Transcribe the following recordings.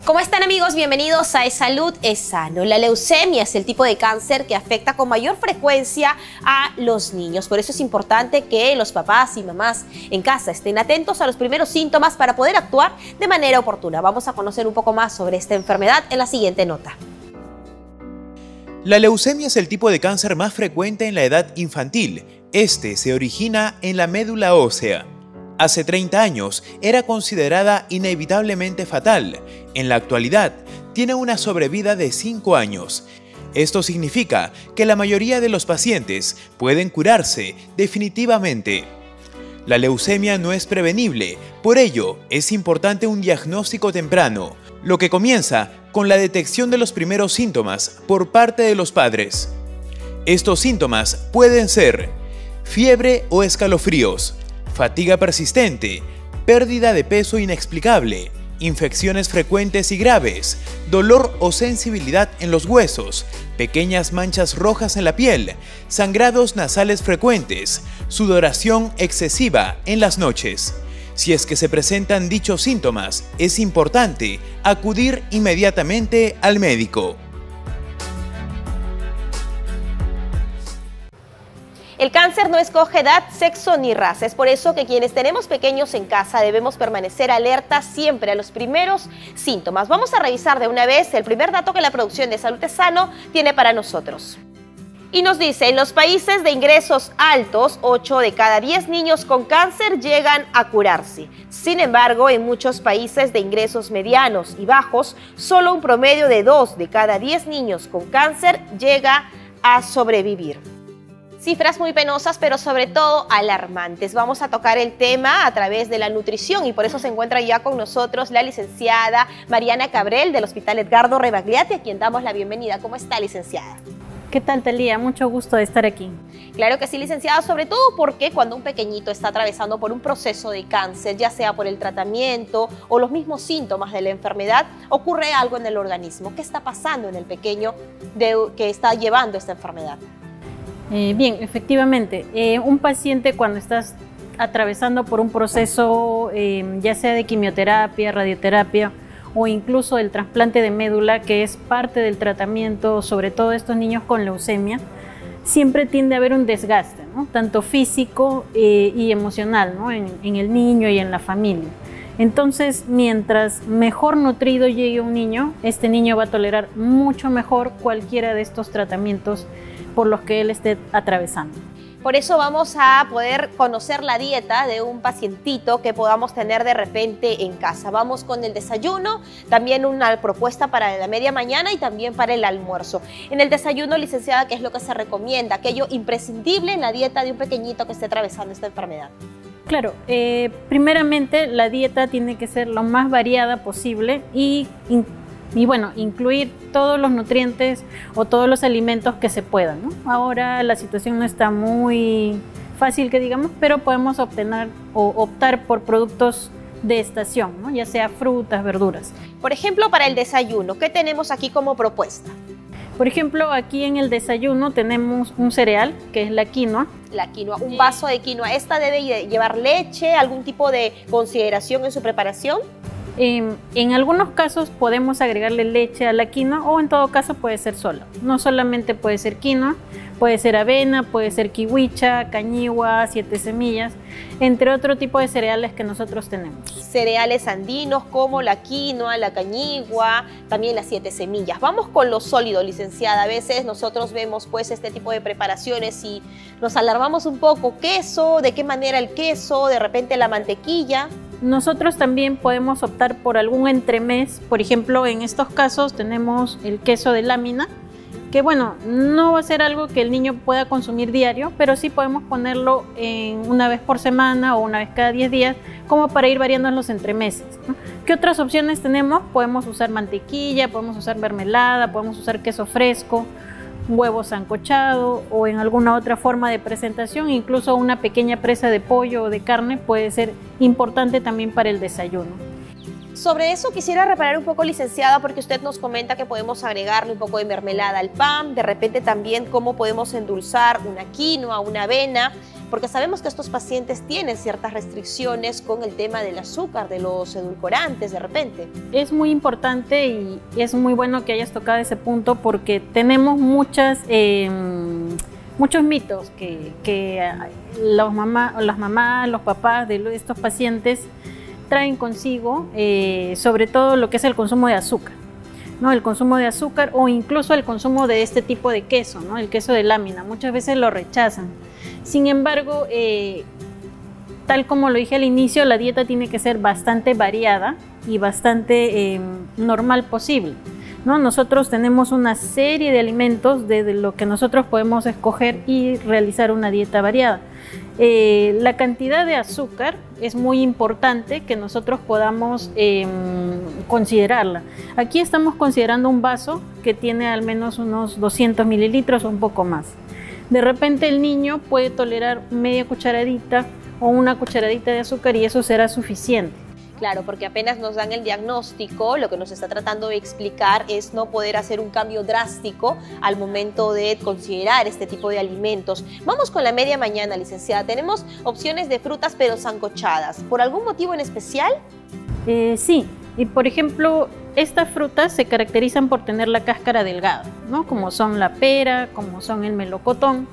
¿Cómo están, amigos? Bienvenidos a Salud es Sano. La leucemia es el tipo de cáncer que afecta con mayor frecuencia a los niños. Por eso es importante que los papás y mamás en casa estén atentos a los primeros síntomas para poder actuar de manera oportuna. Vamos a conocer un poco más sobre esta enfermedad en la siguiente nota. La leucemia es el tipo de cáncer más frecuente en la edad infantil. Este se origina en la médula ósea. Hace 30 años era considerada inevitablemente fatal. En la actualidad tiene una sobrevida de 5 años. Esto significa que la mayoría de los pacientes pueden curarse definitivamente. La leucemia no es prevenible, por ello es importante un diagnóstico temprano, lo que comienza con la detección de los primeros síntomas por parte de los padres. Estos síntomas pueden ser fiebre o escalofríos, fatiga persistente, pérdida de peso inexplicable, infecciones frecuentes y graves, dolor o sensibilidad en los huesos, pequeñas manchas rojas en la piel, sangrados nasales frecuentes, sudoración excesiva en las noches. Si es que se presentan dichos síntomas, es importante acudir inmediatamente al médico. El cáncer no escoge edad, sexo ni raza. Es por eso que quienes tenemos pequeños en casa debemos permanecer alertas siempre a los primeros síntomas. Vamos a revisar de una vez el primer dato que la producción de Salud es Sano tiene para nosotros. Y nos dice, en los países de ingresos altos, 8 de cada 10 niños con cáncer llegan a curarse. Sin embargo, en muchos países de ingresos medianos y bajos, solo un promedio de 2 de cada 10 niños con cáncer llega a sobrevivir. Cifras muy penosas, pero sobre todo alarmantes. Vamos a tocar el tema a través de la nutrición y por eso se encuentra ya con nosotros la licenciada Mariana Cabrel del Hospital Edgardo Rebagliati, a quien damos la bienvenida. ¿Cómo está, licenciada? ¿Qué tal, Talía? Mucho gusto de estar aquí. Claro que sí, licenciada, sobre todo porque cuando un pequeñito está atravesando por un proceso de cáncer, ya sea por el tratamiento o los mismos síntomas de la enfermedad, ocurre algo en el organismo. ¿Qué está pasando en el pequeño que está llevando esta enfermedad? Bien, efectivamente, un paciente cuando estás atravesando por un proceso ya sea de quimioterapia, radioterapia o incluso el trasplante de médula, que es parte del tratamiento, sobre todo estos niños con leucemia, siempre tiende a haber un desgaste, ¿no? Tanto físico y emocional, ¿no? en el niño y en la familia. Entonces, mientras mejor nutrido llegue un niño, este niño va a tolerar mucho mejor cualquiera de estos tratamientos por los que él esté atravesando. Por eso vamos a poder conocer la dieta de un pacientito que podamos tener de repente en casa. Vamos con el desayuno, también una propuesta para la media mañana y también para el almuerzo. En el desayuno, licenciada, ¿qué es lo que se recomienda? Aquello imprescindible en la dieta de un pequeñito que esté atravesando esta enfermedad. Claro, primeramente la dieta tiene que ser lo más variada posible y bueno, incluir todos los nutrientes o todos los alimentos que se puedan, ¿no? Ahora la situación no está muy fácil que digamos, pero podemos optar por productos de estación, ¿no? Ya sea frutas, verduras. Por ejemplo, para el desayuno, ¿qué tenemos aquí como propuesta? Por ejemplo, aquí en el desayuno tenemos un cereal, que es la quinoa. La quinoa, un vaso de quinoa. ¿Esta debe llevar leche, algún tipo de consideración en su preparación? En algunos casos podemos agregarle leche a la quinoa o en todo caso puede ser sola. No solamente puede ser quinoa, puede ser avena, puede ser kiwicha, cañigua, 7 semillas, entre otro tipo de cereales que nosotros tenemos. Cereales andinos como la quinoa, la cañigua, también las 7 semillas. Vamos con lo sólido, licenciada. A veces nosotros vemos pues este tipo de preparaciones y nos alarmamos un poco. Queso, ¿de qué manera el queso? De repente la mantequilla. Nosotros también podemos optar por algún entremés. Por ejemplo, en estos casos tenemos el queso de lámina, que bueno, no va a ser algo que el niño pueda consumir diario, pero sí podemos ponerlo una vez por semana o una vez cada 10 días, como para ir variando en los entremeses, ¿no? ¿Qué otras opciones tenemos? Podemos usar mantequilla, podemos usar mermelada, podemos usar queso fresco, huevo sancochado o en alguna otra forma de presentación, incluso una pequeña presa de pollo o de carne puede ser importante también para el desayuno. Sobre eso quisiera reparar un poco, licenciada, porque usted nos comenta que podemos agregarle un poco de mermelada al pan, de repente también cómo podemos endulzar una quinoa, una avena, Porque sabemos que estos pacientes tienen ciertas restricciones con el tema del azúcar, de los edulcorantes de repente. Es muy importante y es muy bueno que hayas tocado ese punto porque tenemos muchos mitos que las mamás, los papás de estos pacientes traen consigo, sobre todo lo que es el consumo de azúcar, ¿no? El consumo de azúcar o incluso el consumo de este tipo de queso, ¿no? El queso de lámina, muchas veces lo rechazan. Sin embargo, tal como lo dije al inicio, la dieta tiene que ser bastante variada y bastante normal posible, ¿no? Nosotros tenemos una serie de alimentos de lo que nosotros podemos escoger y realizar una dieta variada. La cantidad de azúcar es muy importante que nosotros podamos considerarla. Aquí estamos considerando un vaso que tiene al menos unos 200 mililitros o un poco más. De repente el niño puede tolerar media cucharadita o una cucharadita de azúcar y eso será suficiente. Claro, porque apenas nos dan el diagnóstico, lo que nos está tratando de explicar es no poder hacer un cambio drástico al momento de considerar este tipo de alimentos. Vamos con la media mañana, licenciada. Tenemos opciones de frutas pero sancochadas. ¿Por algún motivo en especial? Sí, y por ejemplo, estas frutas se caracterizan por tener la cáscara delgada, ¿no? Como son la pera, como son el melocotón.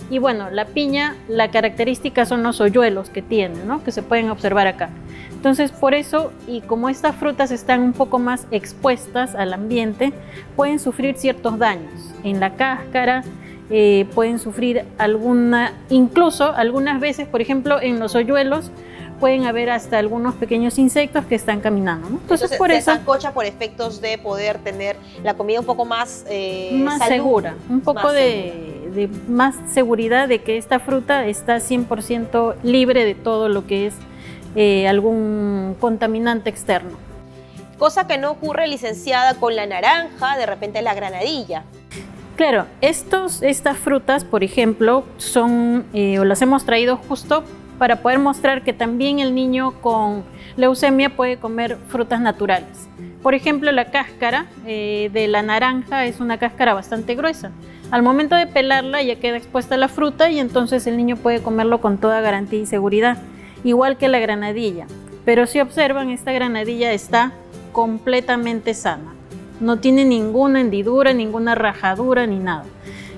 Y bueno, la piña, la característica son los hoyuelos que tiene, ¿no? Que se pueden observar acá. Entonces, por eso, y como estas frutas están un poco más expuestas al ambiente, pueden sufrir ciertos daños en la cáscara, pueden sufrir incluso algunas veces, por ejemplo, en los hoyuelos, pueden haber hasta algunos pequeños insectos que están caminando, ¿no? Entonces por eso se sancocha por efectos de poder tener la comida un poco más, segura, un poco de más seguridad de que esta fruta está 100% libre de todo lo que es algún contaminante externo. Cosa que no ocurre, licenciada, con la naranja, de repente la granadilla. Claro, estas frutas, por ejemplo, son o las hemos traído justo para poder mostrar que también el niño con leucemia puede comer frutas naturales. Por ejemplo, la cáscara de la naranja es una cáscara bastante gruesa. Al momento de pelarla ya queda expuesta la fruta y entonces el niño puede comerlo con toda garantía y seguridad, igual que la granadilla. Pero si observan, esta granadilla está completamente sana. No tiene ninguna hendidura, ninguna rajadura ni nada.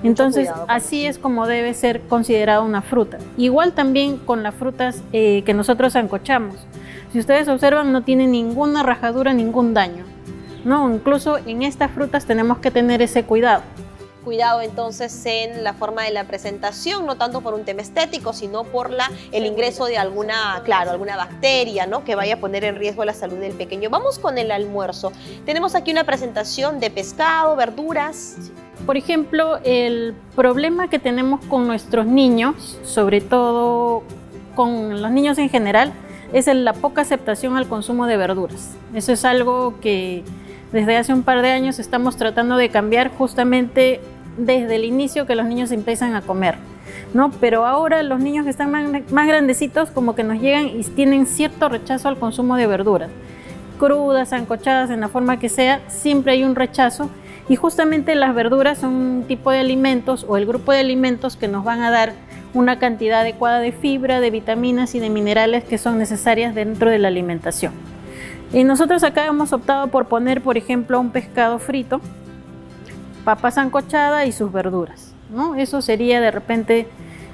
Entonces, así es como debe ser considerada una fruta. Igual también con las frutas que nosotros sancochamos. Si ustedes observan, no tiene ninguna rajadura, ningún daño, ¿no? Incluso en estas frutas tenemos que tener ese cuidado. Cuidado entonces en la forma de la presentación, no tanto por un tema estético, sino por el ingreso de alguna bacteria, ¿no? Que vaya a poner en riesgo la salud del pequeño. Vamos con el almuerzo. Tenemos aquí una presentación de pescado, verduras. Por ejemplo, el problema que tenemos con nuestros niños, sobre todo con los niños en general, es la poca aceptación al consumo de verduras. Eso es algo que desde hace un par de años estamos tratando de cambiar justamente desde el inicio que los niños empiezan a comer, ¿no? Pero ahora los niños que están más grandecitos como que nos llegan y tienen cierto rechazo al consumo de verduras. Crudas, sancochadas, en la forma que sea, siempre hay un rechazo. Y justamente las verduras son un tipo de alimentos o el grupo de alimentos que nos van a dar una cantidad adecuada de fibra, de vitaminas y de minerales que son necesarias dentro de la alimentación. Y nosotros acá hemos optado por poner, por ejemplo, un pescado frito, papa sancochada y sus verduras, ¿no? Eso sería de repente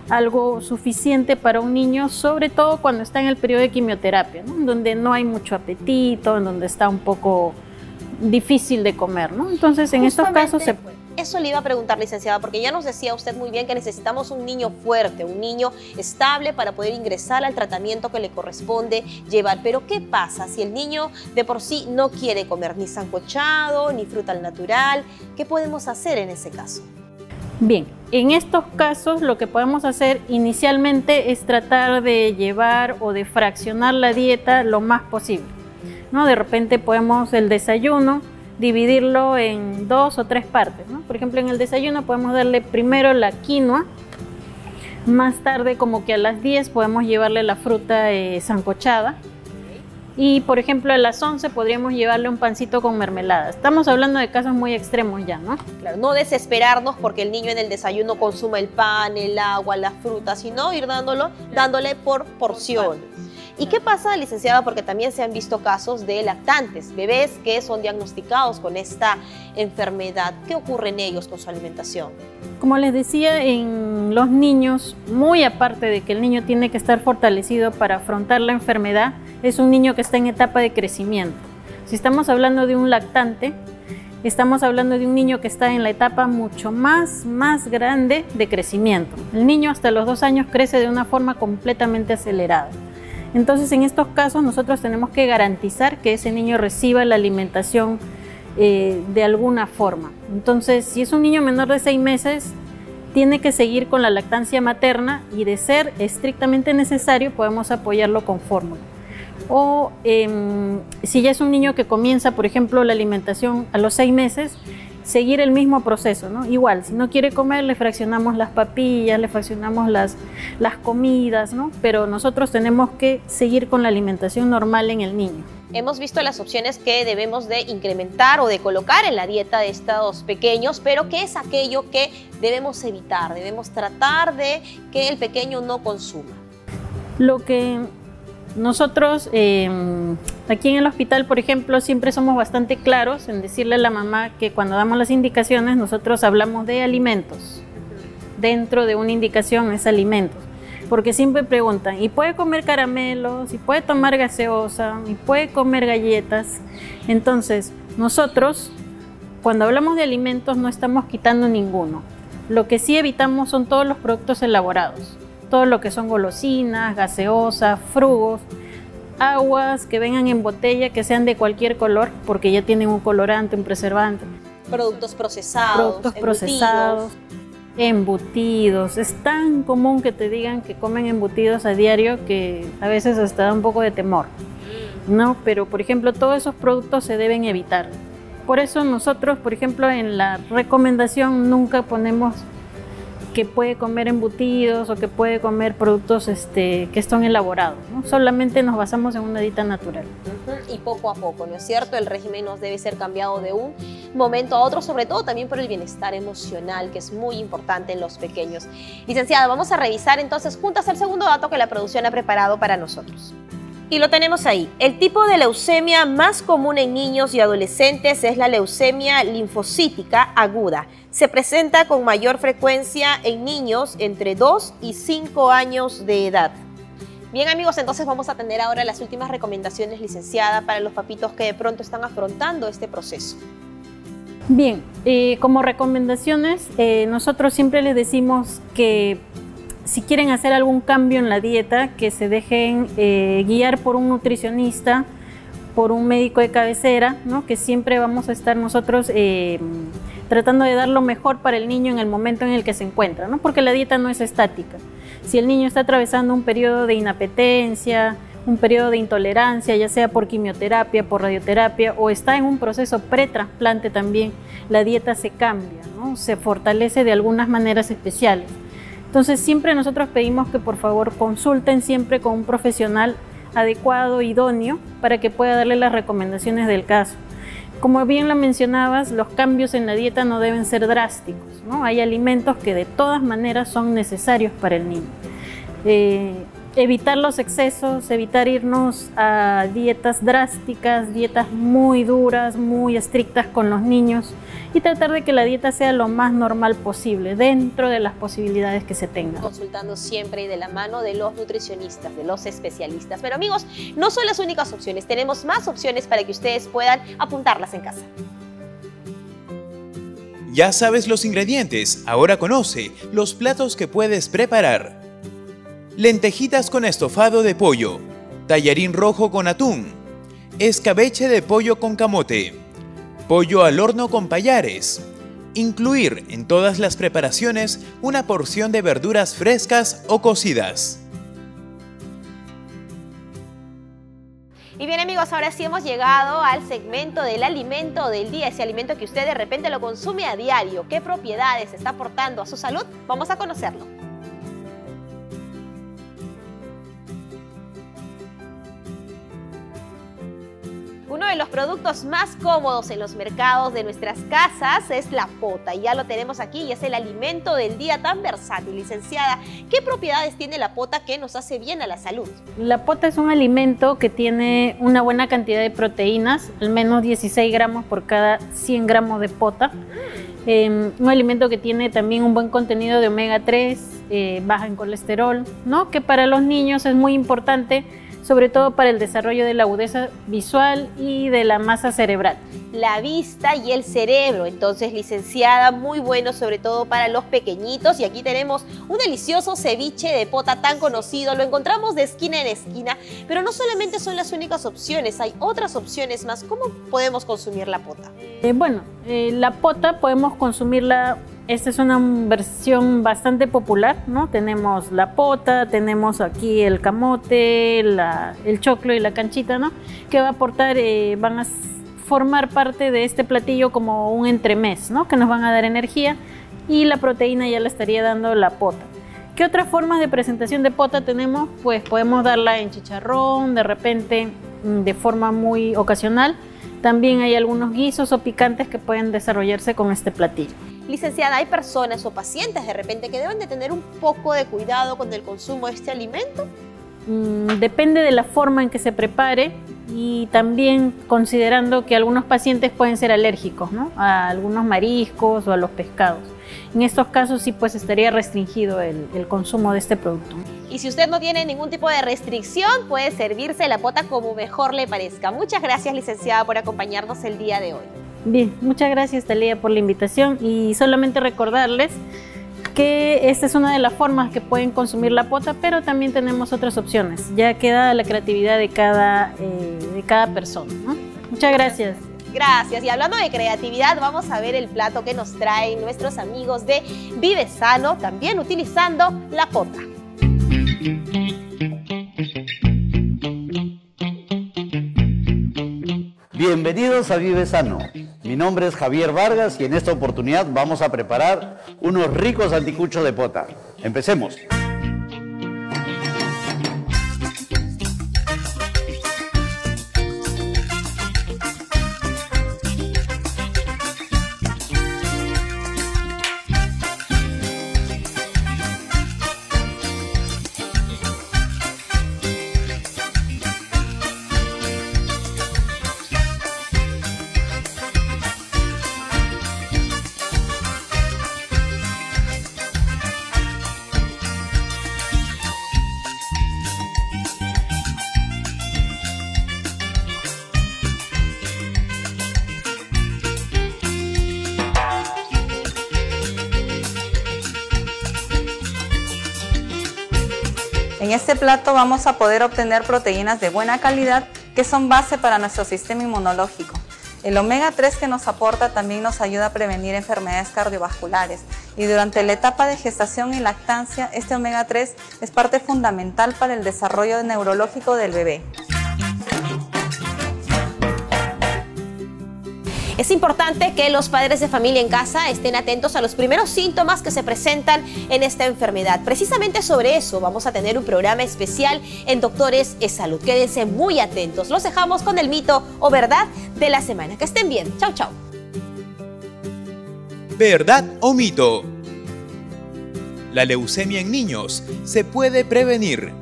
algo suficiente para un niño, sobre todo cuando está en el periodo de quimioterapia, ¿no? Donde no hay mucho apetito, en donde está un poco difícil de comer, ¿no? Entonces, en estos casos se puede. Eso le iba a preguntar, licenciada, porque ya nos decía usted muy bien que necesitamos un niño fuerte, un niño estable para poder ingresar al tratamiento que le corresponde llevar. Pero ¿qué pasa si el niño de por sí no quiere comer ni sancochado, ni fruta al natural? ¿Qué podemos hacer en ese caso? Bien, en estos casos lo que podemos hacer inicialmente es tratar de llevar o de fraccionar la dieta lo más posible, ¿no? De repente podemos el desayuno dividirlo en 2 o 3 partes, ¿no? Por ejemplo, en el desayuno podemos darle primero la quinoa, más tarde como que a las 10 podemos llevarle la fruta sancochada Y por ejemplo a las 11 podríamos llevarle un pancito con mermelada. Estamos hablando de casos muy extremos ya, ¿no? Claro, no desesperarnos porque el niño en el desayuno consuma el pan, el agua, la fruta, sino ir dándole por porciones. ¿Y qué pasa, licenciada? Porque también se han visto casos de lactantes, bebés que son diagnosticados con esta enfermedad. ¿Qué ocurre en ellos con su alimentación? Como les decía, en los niños, muy aparte de que el niño tiene que estar fortalecido para afrontar la enfermedad, es un niño que está en etapa de crecimiento. Si estamos hablando de un lactante, estamos hablando de un niño que está en la etapa mucho más grande de crecimiento. El niño hasta los 2 años crece de una forma completamente acelerada. Entonces, en estos casos, nosotros tenemos que garantizar que ese niño reciba la alimentación de alguna forma. Entonces, si es un niño menor de 6 meses, tiene que seguir con la lactancia materna y, de ser estrictamente necesario, podemos apoyarlo con fórmula. O si ya es un niño que comienza, por ejemplo, la alimentación a los 6 meses, seguir el mismo proceso, ¿no? Igual, si no quiere comer, le fraccionamos las papillas, le fraccionamos las comidas, ¿no? Pero nosotros tenemos que seguir con la alimentación normal en el niño. Hemos visto las opciones que debemos de incrementar o de colocar en la dieta de estos pequeños, pero ¿qué es aquello que debemos evitar? Debemos tratar de que el pequeño no consuma. Lo que nosotros aquí en el hospital, por ejemplo, siempre somos bastante claros en decirle a la mamá que cuando damos las indicaciones nosotros hablamos de alimentos. Dentro de una indicación es alimentos, porque siempre preguntan, ¿y puede comer caramelos? ¿Y puede tomar gaseosa? ¿Y puede comer galletas? Entonces, nosotros cuando hablamos de alimentos no estamos quitando ninguno. Lo que sí evitamos son todos los productos elaborados. Todo lo que son golosinas, gaseosas, frugos, aguas que vengan en botella, que sean de cualquier color, porque ya tienen un colorante, un preservante. Productos procesados, embutidos. Es tan común que te digan que comen embutidos a diario que a veces hasta da un poco de temor, ¿no? Pero, por ejemplo, todos esos productos se deben evitar. Por eso nosotros, por ejemplo, en la recomendación nunca ponemos que puede comer embutidos o que puede comer productos que son elaborados, ¿no? Solamente nos basamos en una dieta natural. Y poco a poco, ¿no es cierto? El régimen nos debe ser cambiado de un momento a otro, sobre todo también por el bienestar emocional, que es muy importante en los pequeños. Licenciada, vamos a revisar entonces juntas el segundo dato que la producción ha preparado para nosotros. Y lo tenemos ahí. El tipo de leucemia más común en niños y adolescentes es la leucemia linfocítica aguda. Se presenta con mayor frecuencia en niños entre 2 y 5 años de edad. Bien, amigos, entonces vamos a tener ahora las últimas recomendaciones, licenciada, para los papitos que de pronto están afrontando este proceso. Bien, como recomendaciones, nosotros siempre les decimos que si quieren hacer algún cambio en la dieta, que se dejen guiar por un nutricionista, por un médico de cabecera, ¿no? Que siempre vamos a estar nosotros tratando de dar lo mejor para el niño en el momento en el que se encuentra, ¿no? Porque la dieta no es estática. Si el niño está atravesando un periodo de inapetencia, un periodo de intolerancia, ya sea por quimioterapia, por radioterapia, o está en un proceso pretrasplante también, la dieta se cambia, ¿no? Se fortalece de algunas maneras especiales. Entonces siempre nosotros pedimos que por favor consulten siempre con un profesional adecuado, idóneo, para que pueda darle las recomendaciones del caso. Como bien lo mencionabas, los cambios en la dieta no deben ser drásticos, ¿no? Hay alimentos que de todas maneras son necesarios para el niño. Evitar los excesos, evitar irnos a dietas drásticas, dietas muy duras, muy estrictas con los niños, y tratar de que la dieta sea lo más normal posible, dentro de las posibilidades que se tengan. Consultando siempre y de la mano de los nutricionistas, de los especialistas. Pero amigos, no son las únicas opciones, tenemos más opciones para que ustedes puedan apuntarlas en casa. Ya sabes los ingredientes, ahora conoce los platos que puedes preparar. Lentejitas con estofado de pollo, tallarín rojo con atún, escabeche de pollo con camote, pollo al horno con payares. Incluir en todas las preparaciones una porción de verduras frescas o cocidas. Y bien, amigos, ahora sí hemos llegado al segmento del alimento del día, ese alimento que usted de repente lo consume a diario. ¿Qué propiedades está aportando a su salud? Vamos a conocerlo. Uno de los productos más cómodos en los mercados de nuestras casas es la pota. Y ya lo tenemos aquí y es el alimento del día tan versátil. Licenciada, ¿qué propiedades tiene la pota que nos hace bien a la salud? La pota es un alimento que tiene una buena cantidad de proteínas, al menos 16 gramos por cada 100 gramos de pota. Un alimento que tiene también un buen contenido de omega 3, baja en colesterol, ¿no? Que para los niños es muy importante, sobre todo para el desarrollo de la agudeza visual y de la masa cerebral. La vista y el cerebro, entonces, licenciada, muy bueno sobre todo para los pequeñitos. Y aquí tenemos un delicioso ceviche de pota tan conocido, lo encontramos de esquina en esquina, pero no solamente son las únicas opciones, hay otras opciones más. ¿Cómo podemos consumir la pota? La pota podemos consumirla. Esta es una versión bastante popular, ¿no? Tenemos la pota, tenemos aquí el camote, el choclo y la canchita, ¿no? Que va a aportar, van a formar parte de este platillo como un entremés, ¿no? Que nos van a dar energía, y la proteína ya la estaría dando la pota. ¿Qué otras formas de presentación de pota tenemos? Pues podemos darla en chicharrón, de repente de forma muy ocasional. También hay algunos guisos o picantes que pueden desarrollarse con este platillo. Licenciada, ¿hay personas o pacientes de repente que deben de tener un poco de cuidado con el consumo de este alimento? Depende de la forma en que se prepare, y también considerando que algunos pacientes pueden ser alérgicos, ¿no? A algunos mariscos o a los pescados. En estos casos sí, pues estaría restringido el consumo de este producto. Y si usted no tiene ningún tipo de restricción, puede servirse la pota como mejor le parezca. Muchas gracias, licenciada, por acompañarnos el día de hoy. Bien, muchas gracias, Talía, por la invitación, y solamente recordarles que esta es una de las formas que pueden consumir la pota, pero también tenemos otras opciones. Ya queda la creatividad de cada persona, ¿no? Muchas gracias. Gracias. Y hablando de creatividad, vamos a ver el plato que nos traen nuestros amigos de Vive Sano, también utilizando la pota. Bienvenidos a Vive Sano. Mi nombre es Javier Vargas y en esta oportunidad vamos a preparar unos ricos anticuchos de pota. Empecemos. En este plato vamos a poder obtener proteínas de buena calidad que son base para nuestro sistema inmunológico. El omega 3 que nos aporta también nos ayuda a prevenir enfermedades cardiovasculares, y durante la etapa de gestación y lactancia este omega 3 es parte fundamental para el desarrollo neurológico del bebé. Es importante que los padres de familia en casa estén atentos a los primeros síntomas que se presentan en esta enfermedad. Precisamente sobre eso vamos a tener un programa especial en Doctores es Salud. Quédense muy atentos. Los dejamos con el mito o verdad de la semana. Que estén bien. Chau, chau. ¿Verdad o mito? La leucemia en niños se puede prevenir.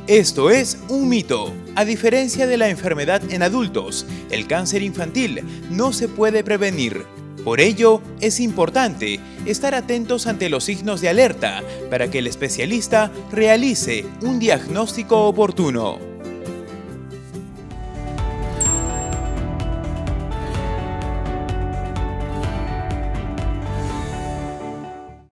Esto es un mito. A diferencia de la enfermedad en adultos, el cáncer infantil no se puede prevenir. Por ello, es importante estar atentos ante los signos de alerta para que el especialista realice un diagnóstico oportuno.